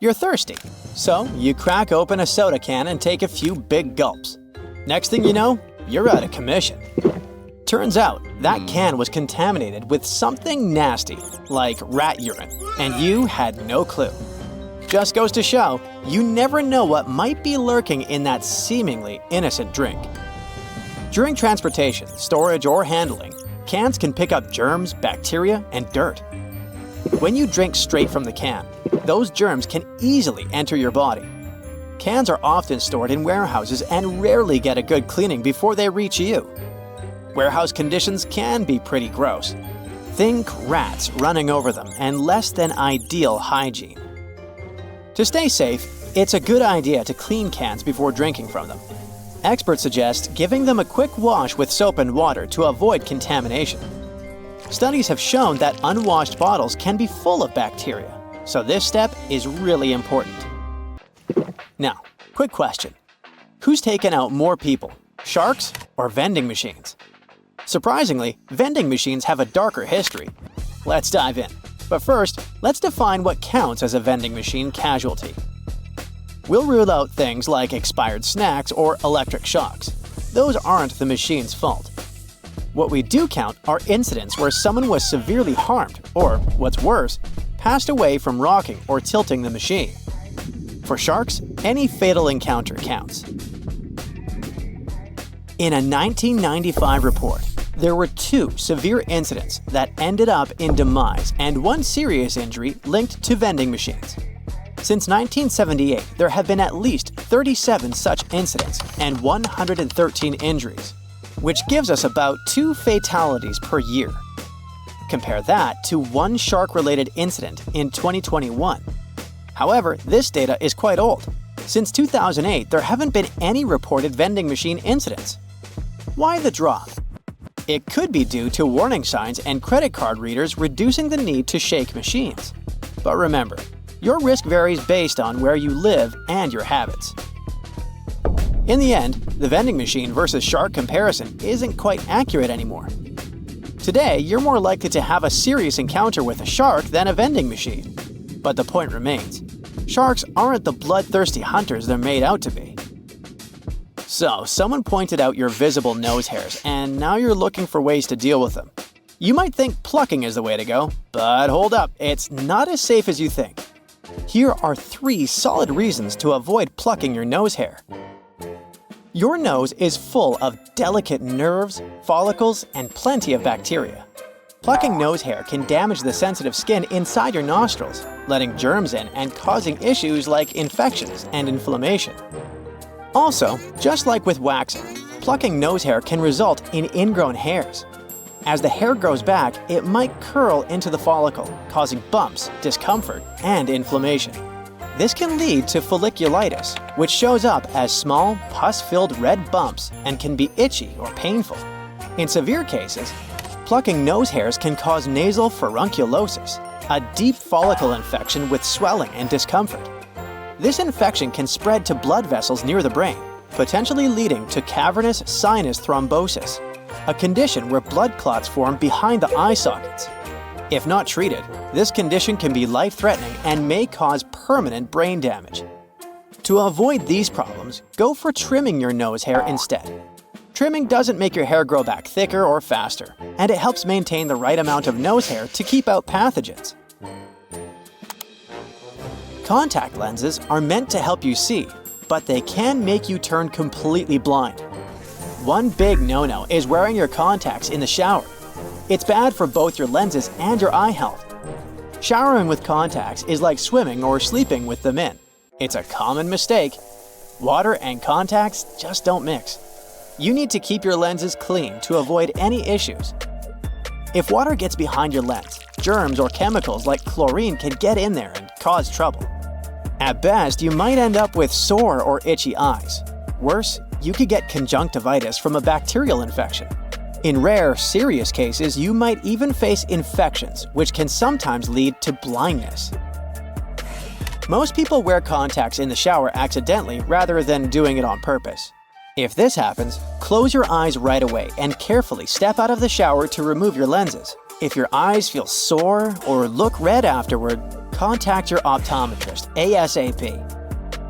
You're thirsty, so you crack open a soda can and take a few big gulps. Next thing you know, you're out of commission. Turns out that can was contaminated with something nasty, like rat urine, and you had no clue. Just goes to show, you never know what might be lurking in that seemingly innocent drink. During transportation, storage, or handling, cans can pick up germs, bacteria, and dirt. When you drink straight from the can, those germs can easily enter your body. Cans are often stored in warehouses and rarely get a good cleaning before they reach you. Warehouse conditions can be pretty gross. Think rats running over them and less than ideal hygiene. To stay safe, it's a good idea to clean cans before drinking from them. Experts suggest giving them a quick wash with soap and water to avoid contamination. Studies have shown that unwashed bottles can be full of bacteria, so this step is really important. Now, quick question. Who's taken out more people, sharks or vending machines? Surprisingly, vending machines have a darker history. Let's dive in. But first, let's define what counts as a vending machine casualty. We'll rule out things like expired snacks or electric shocks. Those aren't the machine's fault. What we do count are incidents where someone was severely harmed or, what's worse, passed away from rocking or tilting the machine. For sharks, any fatal encounter counts. In a 1995 report, there were 2 severe incidents that ended up in demise and 1 serious injury linked to vending machines. Since 1978, there have been at least 37 such incidents and 113 injuries, which gives us about 2 fatalities per year. Compare that to 1 shark-related incident in 2021. However, this data is quite old. Since 2008, there haven't been any reported vending machine incidents. Why the drop? It could be due to warning signs and credit card readers reducing the need to shake machines. But remember, your risk varies based on where you live and your habits. In the end, the vending machine versus shark comparison isn't quite accurate anymore. Today, you're more likely to have a serious encounter with a shark than a vending machine. But the point remains, sharks aren't the bloodthirsty hunters they're made out to be. So, someone pointed out your visible nose hairs, and now you're looking for ways to deal with them. You might think plucking is the way to go, but hold up, it's not as safe as you think. Here are 3 solid reasons to avoid plucking your nose hair. Your nose is full of delicate nerves, follicles, and plenty of bacteria. Plucking nose hair can damage the sensitive skin inside your nostrils, letting germs in and causing issues like infections and inflammation. Also, just like with waxing, plucking nose hair can result in ingrown hairs. As the hair grows back, it might curl into the follicle, causing bumps, discomfort, and inflammation. This can lead to folliculitis, which shows up as small, pus-filled red bumps and can be itchy or painful. In severe cases, plucking nose hairs can cause nasal furunculosis, a deep follicle infection with swelling and discomfort. This infection can spread to blood vessels near the brain, potentially leading to cavernous sinus thrombosis, a condition where blood clots form behind the eye sockets. If not treated, this condition can be life-threatening and may cause permanent brain damage. To avoid these problems, go for trimming your nose hair instead. Trimming doesn't make your hair grow back thicker or faster, and it helps maintain the right amount of nose hair to keep out pathogens. Contact lenses are meant to help you see, but they can make you turn completely blind. One big no-no is wearing your contacts in the shower. It's bad for both your lenses and your eye health. Showering with contacts is like swimming or sleeping with them in. It's a common mistake. Water and contacts just don't mix. You need to keep your lenses clean to avoid any issues. If water gets behind your lens, germs or chemicals like chlorine can get in there and cause trouble. At best, you might end up with sore or itchy eyes. Worse, you could get conjunctivitis from a bacterial infection. In rare, serious cases, you might even face infections, which can sometimes lead to blindness. Most people wear contacts in the shower accidentally rather than doing it on purpose. If this happens, close your eyes right away and carefully step out of the shower to remove your lenses. If your eyes feel sore or look red afterward, contact your optometrist ASAP.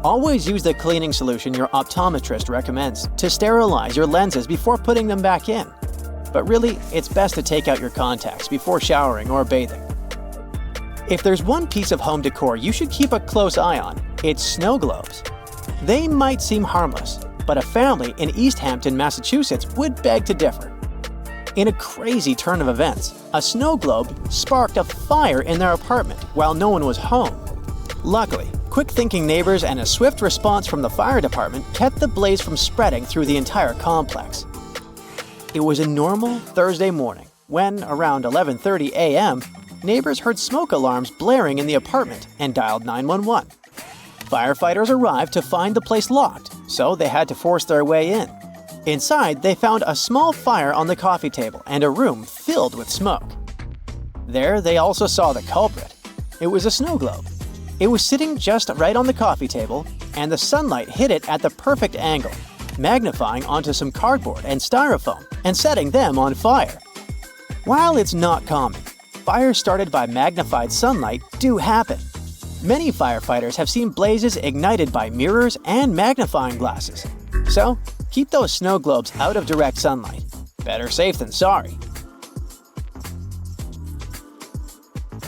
Always use the cleaning solution your optometrist recommends to sterilize your lenses before putting them back in. But really, it's best to take out your contacts before showering or bathing. If there's one piece of home decor you should keep a close eye on, it's snow globes. They might seem harmless, but a family in East Hampton, Massachusetts would beg to differ. In a crazy turn of events, a snow globe sparked a fire in their apartment while no one was home. Luckily, quick-thinking neighbors and a swift response from the fire department kept the blaze from spreading through the entire complex. It was a normal Thursday morning when, around 11:30 a.m., neighbors heard smoke alarms blaring in the apartment and dialed 911. Firefighters arrived to find the place locked, so they had to force their way in. Inside, they found a small fire on the coffee table and a room filled with smoke. There, they also saw the culprit. It was a snow globe. It was sitting just right on the coffee table, and the sunlight hit it at the perfect angle, magnifying onto some cardboard and styrofoam and setting them on fire. While it's not common, fires started by magnified sunlight do happen. Many firefighters have seen blazes ignited by mirrors and magnifying glasses. So, keep those snow globes out of direct sunlight. Better safe than sorry.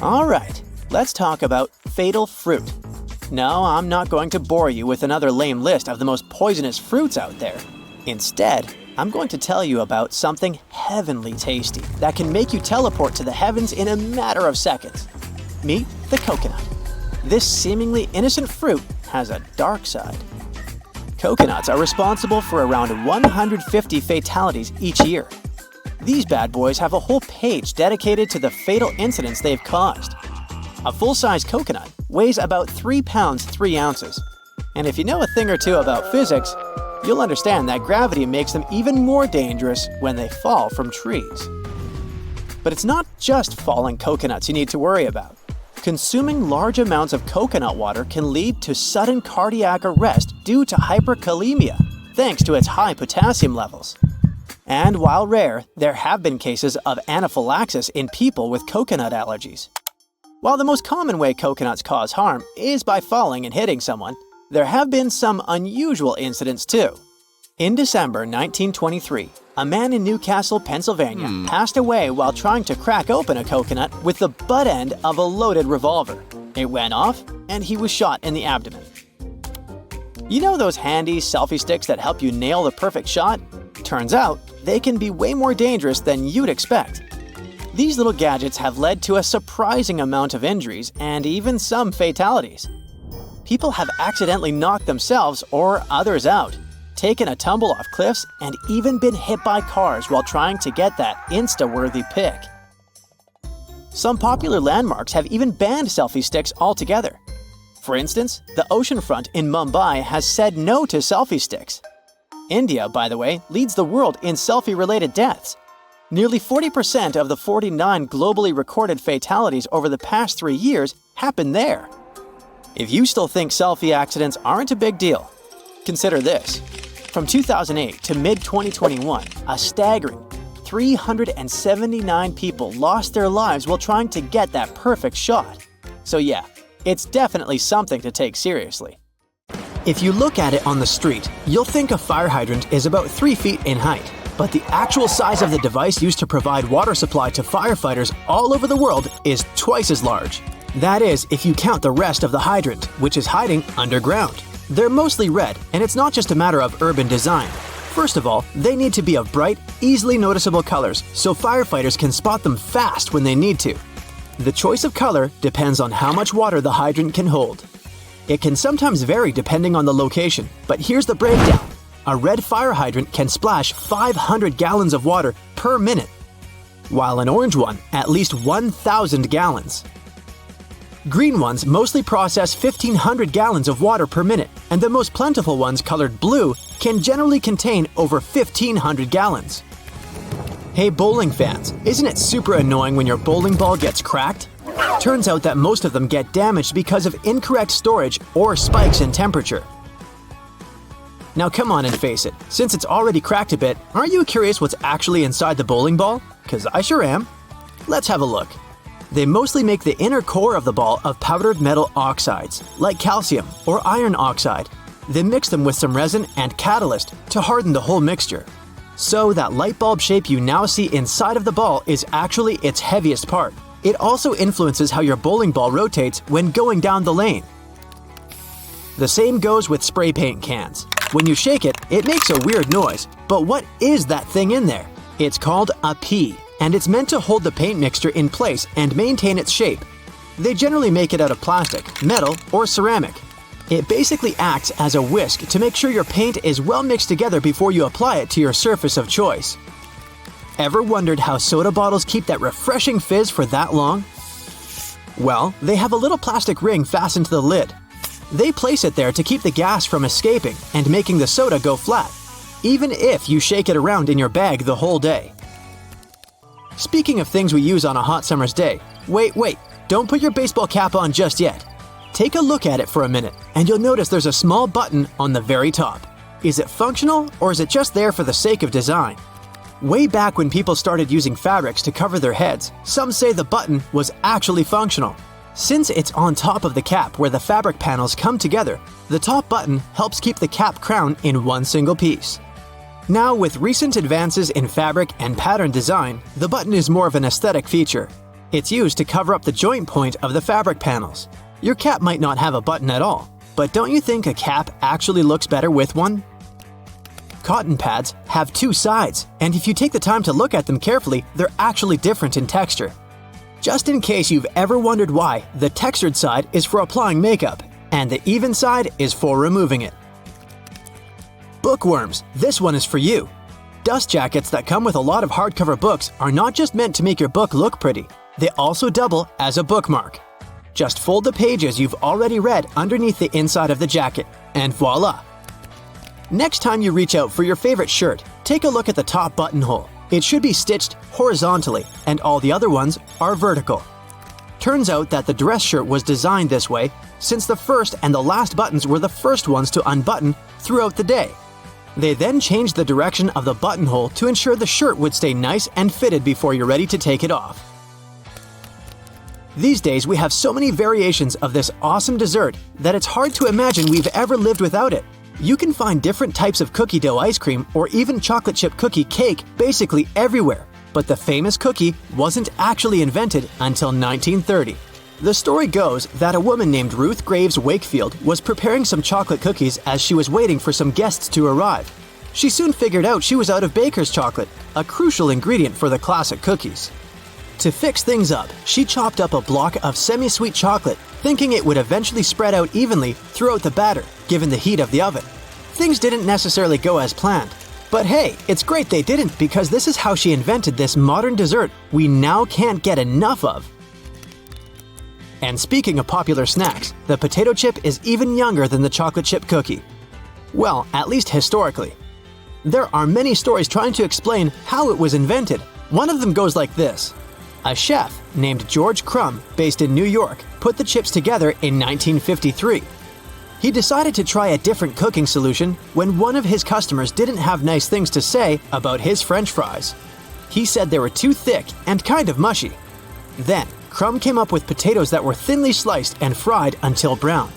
Alright, let's talk about fatal fruit. No, I'm not going to bore you with another lame list of the most poisonous fruits out there. Instead, I'm going to tell you about something heavenly tasty that can make you teleport to the heavens in a matter of seconds. Meet the coconut. This seemingly innocent fruit has a dark side. Coconuts are responsible for around 150 fatalities each year. These bad boys have a whole page dedicated to the fatal incidents they've caused. A full-size coconut weighs about 3 pounds 3 ounces. And if you know a thing or two about physics, you'll understand that gravity makes them even more dangerous when they fall from trees. But it's not just falling coconuts you need to worry about. Consuming large amounts of coconut water can lead to sudden cardiac arrest due to hyperkalemia, thanks to its high potassium levels. And while rare, there have been cases of anaphylaxis in people with coconut allergies. While the most common way coconuts cause harm is by falling and hitting someone, there have been some unusual incidents too. In December 1923, a man in Newcastle, Pennsylvania, passed away while trying to crack open a coconut with the butt end of a loaded revolver. It went off, and he was shot in the abdomen. You know those handy selfie sticks that help you nail the perfect shot? Turns out, they can be way more dangerous than you'd expect. These little gadgets have led to a surprising amount of injuries and even some fatalities. People have accidentally knocked themselves or others out, taken a tumble off cliffs, and even been hit by cars while trying to get that Insta-worthy pic. Some popular landmarks have even banned selfie sticks altogether. For instance, the oceanfront in Mumbai has said no to selfie sticks. India, by the way, leads the world in selfie-related deaths. Nearly 40% of the 49 globally recorded fatalities over the past 3 years happened there. If you still think selfie accidents aren't a big deal, consider this. From 2008 to mid-2021, a staggering 379 people lost their lives while trying to get that perfect shot. So yeah, it's definitely something to take seriously. If you look at it on the street, you'll think a fire hydrant is about 3 feet in height. But the actual size of the device used to provide water supply to firefighters all over the world is twice as large. That is, if you count the rest of the hydrant, which is hiding underground. They're mostly red, and it's not just a matter of urban design. First of all, they need to be of bright, easily noticeable colors so firefighters can spot them fast when they need to. The choice of color depends on how much water the hydrant can hold. It can sometimes vary depending on the location, but here's the breakdown. A red fire hydrant can splash 500 gallons of water per minute, while an orange one at least 1,000 gallons. Green ones mostly process 1,500 gallons of water per minute, and the most plentiful ones colored blue can generally contain over 1,500 gallons. Hey bowling fans, isn't it super annoying when your bowling ball gets cracked? Turns out that most of them get damaged because of incorrect storage or spikes in temperature. Now come on and face it, since it's already cracked a bit, aren't you curious what's actually inside the bowling ball? 'Cause I sure am. Let's have a look. They mostly make the inner core of the ball of powdered metal oxides, like calcium or iron oxide. They mix them with some resin and catalyst to harden the whole mixture. So that light bulb shape you now see inside of the ball is actually its heaviest part. It also influences how your bowling ball rotates when going down the lane. The same goes with spray paint cans. When you shake it, it makes a weird noise. But what is that thing in there? It's called a pea, and it's meant to hold the paint mixture in place and maintain its shape. They generally make it out of plastic, metal, or ceramic. It basically acts as a whisk to make sure your paint is well mixed together before you apply it to your surface of choice. Ever wondered how soda bottles keep that refreshing fizz for that long? Well, they have a little plastic ring fastened to the lid. They place it there to keep the gas from escaping and making the soda go flat, even if you shake it around in your bag the whole day. Speaking of things we use on a hot summer's day, wait, don't put your baseball cap on just yet. Take a look at it for a minute, and you'll notice there's a small button on the very top. Is it functional, or is it just there for the sake of design? Way back when people started using fabrics to cover their heads, some say the button was actually functional. Since it's on top of the cap where the fabric panels come together, the top button helps keep the cap crown in one single piece. Now, with recent advances in fabric and pattern design, the button is more of an aesthetic feature. It's used to cover up the joint point of the fabric panels. Your cap might not have a button at all, but don't you think a cap actually looks better with one? Cotton pads have two sides, and if you take the time to look at them carefully, they're actually different in texture. Just in case you've ever wondered why, the textured side is for applying makeup, and the even side is for removing it. Bookworms, this one is for you. Dust jackets that come with a lot of hardcover books are not just meant to make your book look pretty, they also double as a bookmark. Just fold the pages you've already read underneath the inside of the jacket, and voila! Next time you reach out for your favorite shirt, take a look at the top buttonhole. It should be stitched horizontally, and all the other ones are vertical. Turns out that the dress shirt was designed this way since the first and the last buttons were the first ones to unbutton throughout the day. They then changed the direction of the buttonhole to ensure the shirt would stay nice and fitted before you're ready to take it off. These days, we have so many variations of this awesome dessert that it's hard to imagine we've ever lived without it. You can find different types of cookie dough ice cream or even chocolate chip cookie cake basically everywhere, but the famous cookie wasn't actually invented until 1930. The story goes that a woman named Ruth Graves Wakefield was preparing some chocolate cookies as she was waiting for some guests to arrive. She soon figured out she was out of baker's chocolate, a crucial ingredient for the classic cookies. To fix things up, she chopped up a block of semi-sweet chocolate, thinking it would eventually spread out evenly throughout the batter, given the heat of the oven. Things didn't necessarily go as planned. But hey, it's great they didn't, because this is how she invented this modern dessert we now can't get enough of. And speaking of popular snacks, the potato chip is even younger than the chocolate chip cookie. Well, at least historically. There are many stories trying to explain how it was invented. One of them goes like this. A chef named George Crumb, based in New York, put the chips together in 1953. He decided to try a different cooking solution when one of his customers didn't have nice things to say about his French fries. He said they were too thick and kind of mushy. Then, Crumb came up with potatoes that were thinly sliced and fried until brown.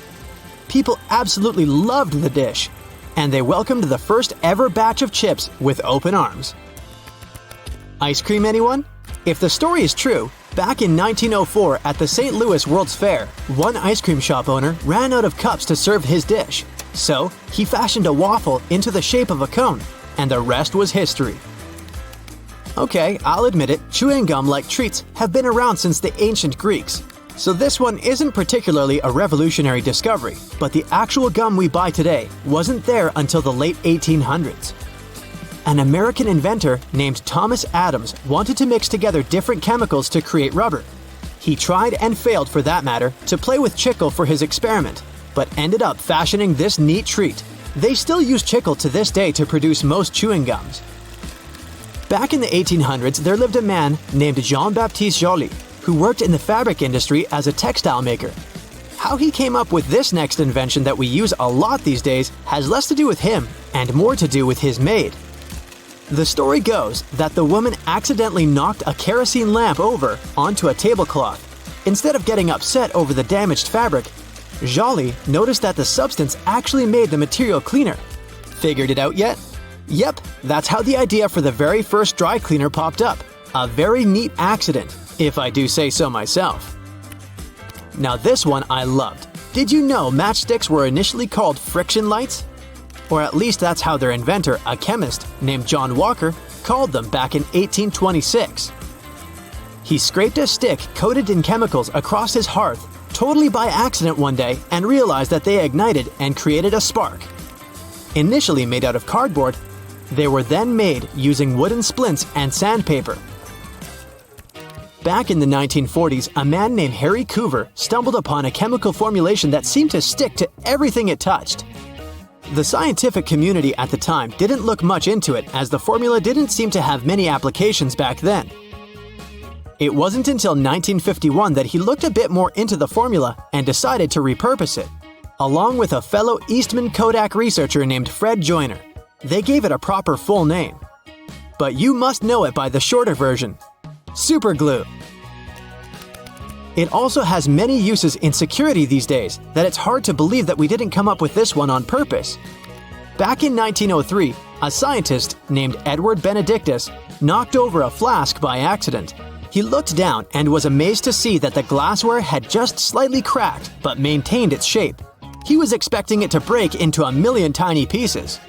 People absolutely loved the dish, and they welcomed the first ever batch of chips with open arms. Ice cream, anyone? If the story is true, back in 1904 at the St. Louis World's Fair, one ice cream shop owner ran out of cups to serve his dish. So, he fashioned a waffle into the shape of a cone, and the rest was history. Okay, I'll admit it, chewing gum-like treats have been around since the ancient Greeks. So this one isn't particularly a revolutionary discovery, but the actual gum we buy today wasn't there until the late 1800s. An American inventor named Thomas Adams wanted to mix together different chemicals to create rubber. He tried and failed, for that matter, to play with chicle for his experiment, but ended up fashioning this neat treat. They still use chicle to this day to produce most chewing gums. Back in the 1800s, there lived a man named Jean-Baptiste Joly, who worked in the fabric industry as a textile maker. How he came up with this next invention that we use a lot these days has less to do with him and more to do with his maid. The story goes that the woman accidentally knocked a kerosene lamp over onto a tablecloth. Instead of getting upset over the damaged fabric, Jolie noticed that the substance actually made the material cleaner. Figured it out yet? Yep, that's how the idea for the very first dry cleaner popped up. A very neat accident, if I do say so myself. Now this one I loved. Did you know matchsticks were initially called friction lights? Or at least that's how their inventor, a chemist named John Walker, called them back in 1826. He scraped a stick coated in chemicals across his hearth totally by accident one day and realized that they ignited and created a spark. Initially made out of cardboard, they were then made using wooden splints and sandpaper. Back in the 1940s, a man named Harry Coover stumbled upon a chemical formulation that seemed to stick to everything it touched. The scientific community at the time didn't look much into it, as the formula didn't seem to have many applications back then. It wasn't until 1951 that he looked a bit more into the formula and decided to repurpose it, along with a fellow Eastman Kodak researcher named Fred Joyner. They gave it a proper full name. But you must know it by the shorter version: super glue. It also has many uses in security these days that it's hard to believe that we didn't come up with this one on purpose. Back in 1903, a scientist named Edward Benedictus knocked over a flask by accident. He looked down and was amazed to see that the glassware had just slightly cracked but maintained its shape. He was expecting it to break into a million tiny pieces.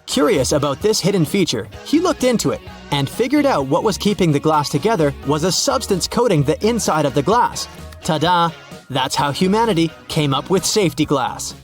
Curious about this hidden feature, he looked into it and figured out what was keeping the glass together was a substance coating the inside of the glass. Ta-da! That's how humanity came up with safety glass.